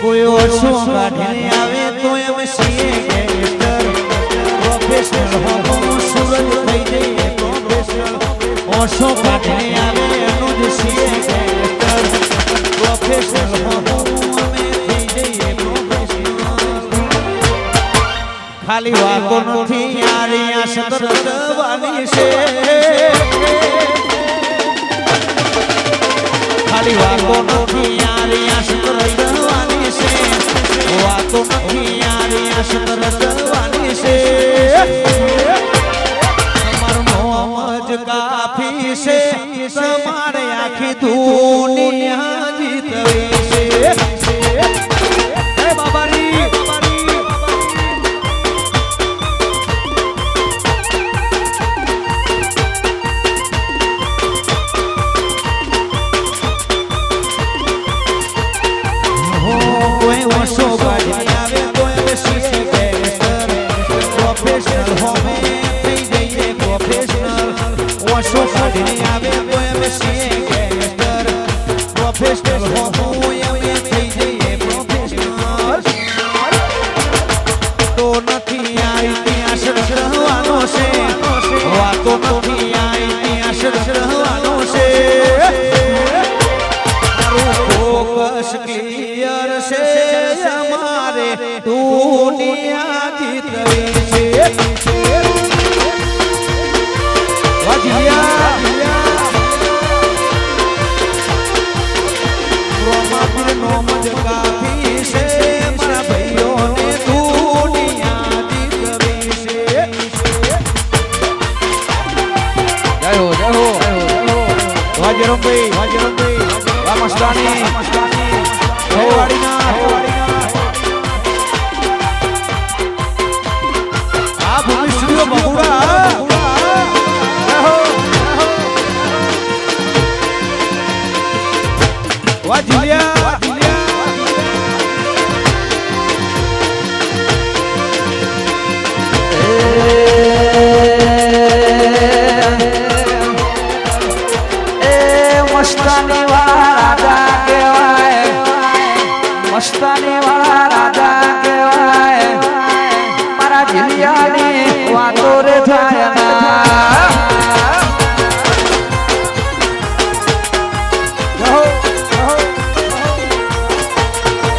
કોઈ ઓછો કાઢીને આવે તો એમ સીએ ગેંગસ્ટર પ્રોફેશનલ હો સુરજ થઈ જઈએ પ્રોફેશનલ ઓછો કાઢીને આવે એનું જ સીએ ગેંગસ્ટર પ્રોફેશનલ હો અમે થઈ જઈએ પ્રોફેશનલ ખાલી વાતો નથી યારી આ સતર દવાની છે ખાલી વાતો નથી યારી આ સતર દવાની છે વાતો નથી યારી આ સતર દવાની છે તમારું મોમ જ કાફી છે તમારે આખી દુનિયા જીતવી છે હે બાબારી દુનિયા જીતવી છે મસ્તાની વાળા રાજા કહેવાય મારા જીલિયાની વાતો રે થાય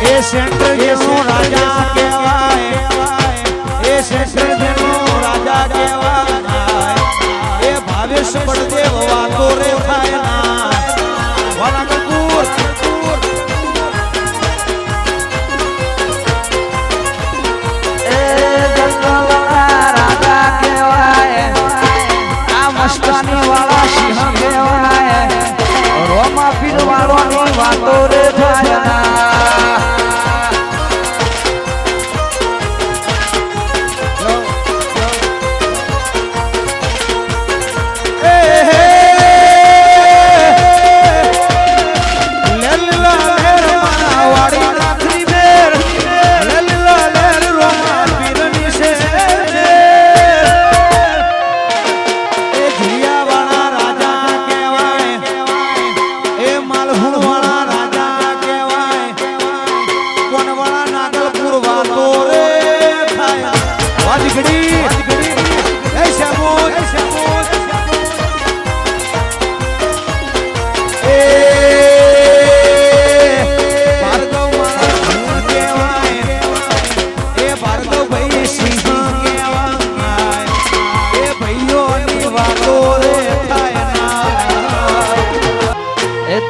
એ સેન્ટર જેનો રાજા કહેવાય એ સેન્ટર જેનો રાજા કહેવાય એ ભાવેશ બળદેવ વાતો રે થાય વાલા કપૂર મસ્તાની વાળા સિંહ કહેવાય રોમા પીર વાળોની વાતો રે થાય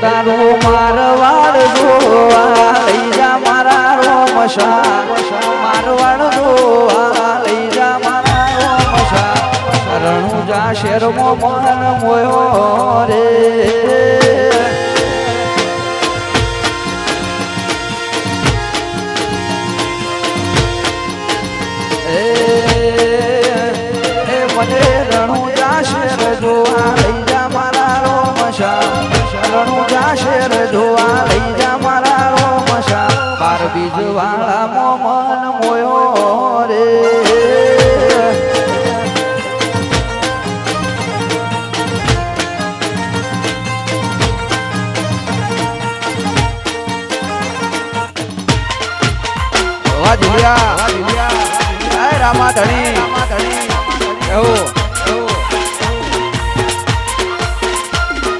તારો મારવાડ જોવા લઈ જા મારા રોમશા મારવાડ જોવા લઈ જા મારા રોમશા રણુજા શેરમાં મન મોયો રે મને રણુજા શેર જોવા લઈ જા મારા રોમશા રણુજા શેર જોવા લઈ જા મારા રોમશા બાર બીજ વાળા મોમન મોયો રે વાહ જીલિયા જય રામા ધણી એવું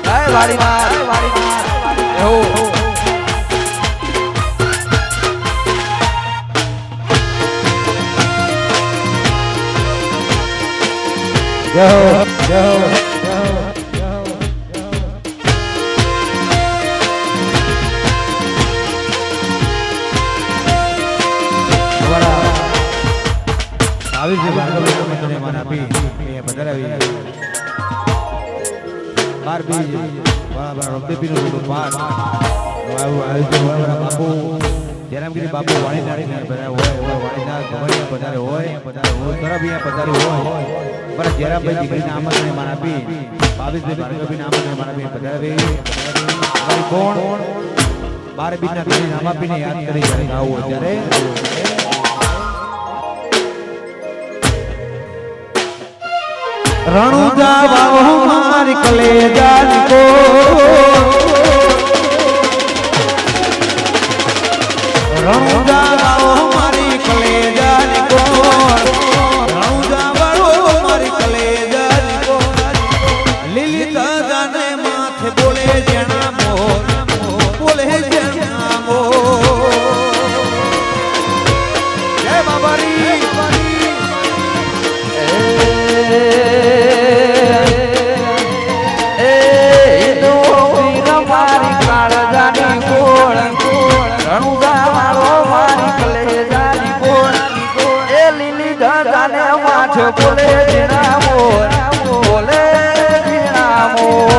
જય વાડીનાથ એવું જય હો જય હો આવી છે બારગોને માન આપી એ બદલાવી બાર બી બરાબર રમદેપીનો રોડ પાર આવ્યું છે બરાબર બાપુ જયરામગીરી બાપુ વાણીનાથ બધા હોય વાણીનાથ ગમડિયા પધારે હોય ખરાબ અહીંયા પધારે હોય બરાબર જયરામભાઈ દીકરીને આમંત્રણ માન આપી 22 બારગોને આમંત્રણ માન આપી પધારે કોણ 12 બીના ઘરે નામ આપીને યાદ કરી જ્યારે આવો ત્યારે રણુજા વાળો મારી કલેજા કો રણુજા વાળો મારી કલેજા કો રણુજા વાળો મારી કલેજા કો લીલી દાદાને માથે બોલે જણા મોર બોલે જણા મોર જય બાબારી બોલે જીણા મોર બોલે જીણા મોર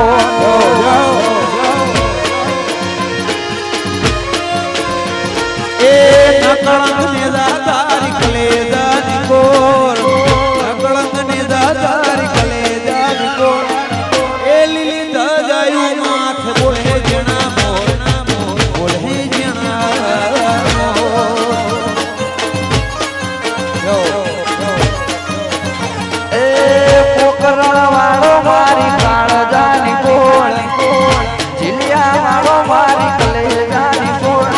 એ નકળંગ ને દાતારી કલેજાની કોર નકળંગ ને દાતારી કલેજાની કોર એ લીલી ધજાયું માથ બોલે જણા મોર બોલે જણા વાળો મારી કાળજાની કોળ જીલિયા વાળો મારી કલેજાની કોળ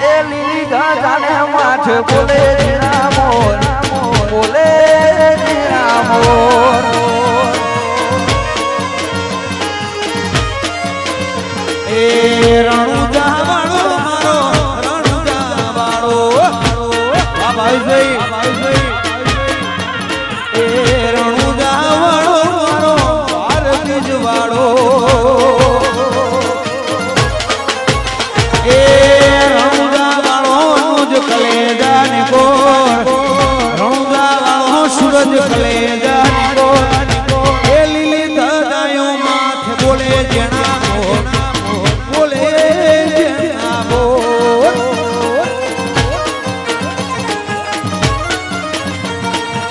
એ લીલી ગાજાને માથે બોલે જીણા મોર બોલે જીણા મોર એ રણુજા વાળો મારો રણુજા વાળો આ ભાઈ એ રણુજા વાળો મારો પારબીજ વાળો એ રણુજા વાળો નુજ કલેજાની કોર રણુજા વાળો સૂરજ કલેજાની કોર એ લીલી ધજાયો માથે બોલે જણા મોર બોલે જણા મોર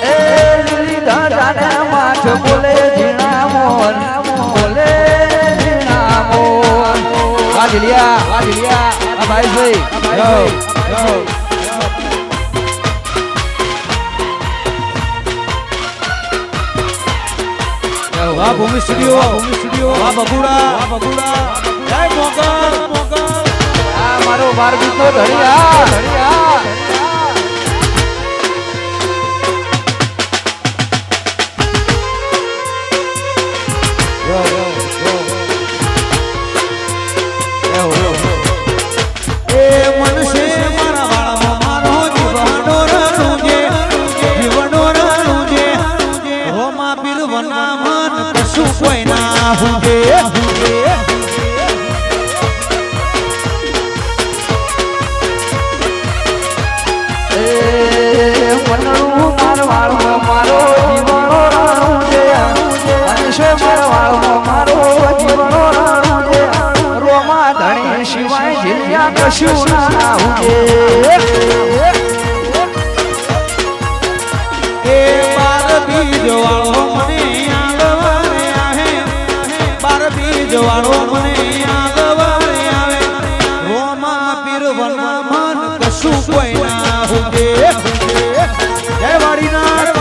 એ લીલી ગાજાને માથે બોલે જીણા મોર બોલે જીણા મોર આ જીલિયા આ ભાઈ વાહ ભૂમિ સ્ટુડિયો વાહ બગુડા જય મોગલ આ મારો બારબીનો ધડિયા એ મનસે મારા વાળમાં મારો જીવનો રાણું જે રોમા પીર વના મન કશું કોઈ ના હુંજે મારો જીવનો રાણું છે મનસે મારા વાળમાં મારો જીવનો રાણું છે રોમા ધણી શિવાય જીલિયા કશું ના હુજે એ બાર બીજ વાળો મને આગવારે આવે બાર બીજ વાળો મને આગવારે આવે રોમા પીર વના મન કશું કોઈ ના હુંજે જય વાડીનાથ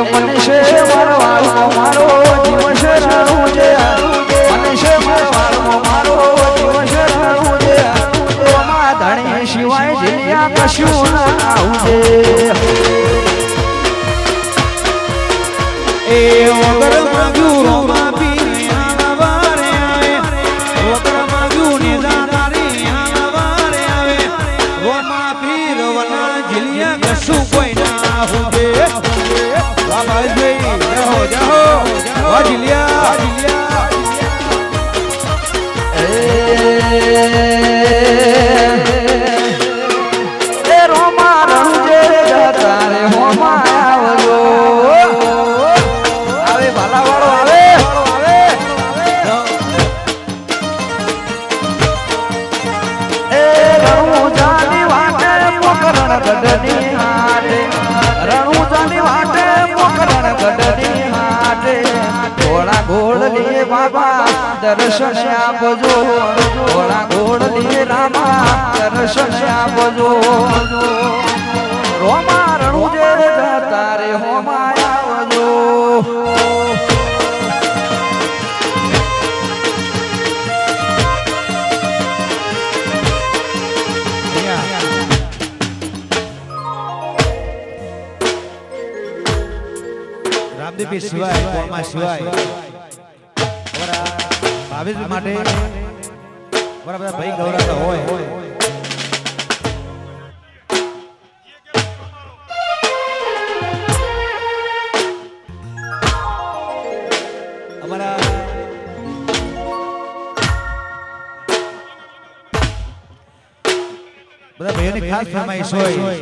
મનશે મારવાળો મારો જીવ છે રણું જે મનશે મારવાળો મારો જીવ છે રણું જે રોમા ધણી સિવાય જીલ્યા કશું ના આવજે એ વગર માંગ્યું રોમા પીને આનવારે આવે વગર માંગ્યું ને દાદારી આનવારે આવે રોમા પીર વના જીલિયા કશું કોઈ ના હોવે વાહ ભાઈ જાહો જાહો વાહ જીલિયા એ રોમા રણું જે જતા રે હોમા આવજો આવે ભાલાવાળો આવે એ રણું જાની વાટે મોકરણ ગઢની હાટે રણું જાની વાટે મોકરણ ગઢની હાટે ઘોડા ઘોડલી બાબા દર્શન આપજો ઘોડા ઘોડલી રામા દર્શન આપજો રોમા રણું જે જતા રે હોમા આવજો રામદેવી સિવાય કોમા સિવાય ભાવેશ માટે બધા ભાઈ ગૌરવતા હોય અમારા બધા ભાઈઓની ખાસ ફરમાઈશ હોય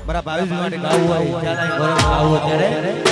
બરા ભાવેશ માટે ગાવું હોય ત્યારે ગૌરવ ગાવું ત્યારે